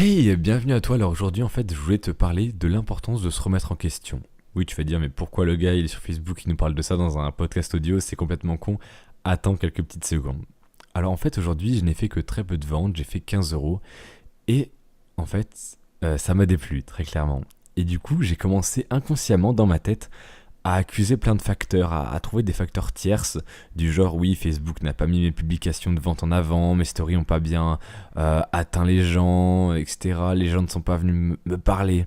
Hey, bienvenue à toi. Alors aujourd'hui, en fait, je voulais te parler de l'importance de se remettre en question. Oui, tu vas dire, mais pourquoi le gars, il est sur Facebook, il nous parle de ça dans un podcast audio, c'est complètement con. Attends quelques petites secondes. Alors en fait, aujourd'hui, je n'ai fait que très peu de ventes, j'ai fait 15 euros. Et en fait, ça m'a déplu, très clairement. Et du coup, j'ai commencé inconsciemment dans ma tête à accuser plein de facteurs, à trouver des facteurs tierces, du genre oui, Facebook n'a pas mis mes publications de vente en avant, mes stories n'ont pas bien atteint les gens, etc. Les gens ne sont pas venus me parler.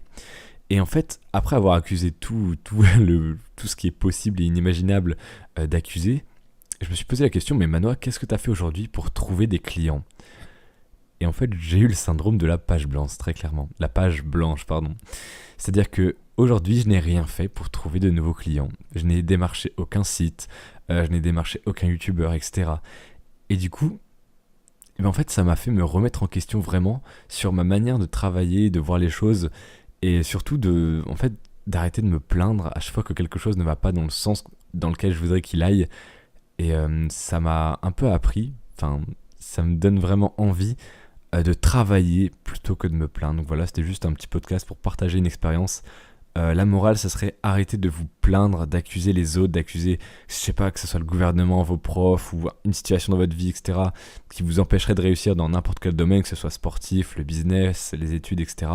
Et en fait, après avoir accusé tout ce qui est possible et inimaginable d'accuser, je me suis posé la question, mais Manoa, qu'est-ce que tu as fait aujourd'hui pour trouver des clients? Et en fait, j'ai eu le syndrome de la page blanche, très clairement. La page blanche, pardon. C'est-à-dire que aujourd'hui, je n'ai rien fait pour trouver de nouveaux clients. Je n'ai démarché aucun site, je n'ai démarché aucun youtubeur, etc. Et du coup, en fait, ça m'a fait me remettre en question vraiment sur ma manière de travailler, de voir les choses, et surtout en fait, d'arrêter de me plaindre à chaque fois que quelque chose ne va pas dans le sens dans lequel je voudrais qu'il aille. Et ça m'a un peu appris, enfin, ça me donne vraiment envie de travailler plutôt que de me plaindre. Donc voilà, c'était juste un petit podcast pour partager une expérience. La morale, ça serait arrêter de vous plaindre, d'accuser les autres, d'accuser, je sais pas, que ce soit le gouvernement, vos profs ou une situation dans votre vie, etc., qui vous empêcherait de réussir dans n'importe quel domaine, que ce soit sportif, le business, les études, etc.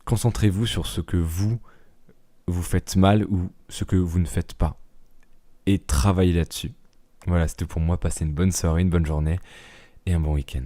Concentrez-vous sur ce que vous faites mal ou ce que vous ne faites pas. Et travaillez là-dessus. Voilà, c'était pour moi. Passez une bonne soirée, une bonne journée et un bon week-end.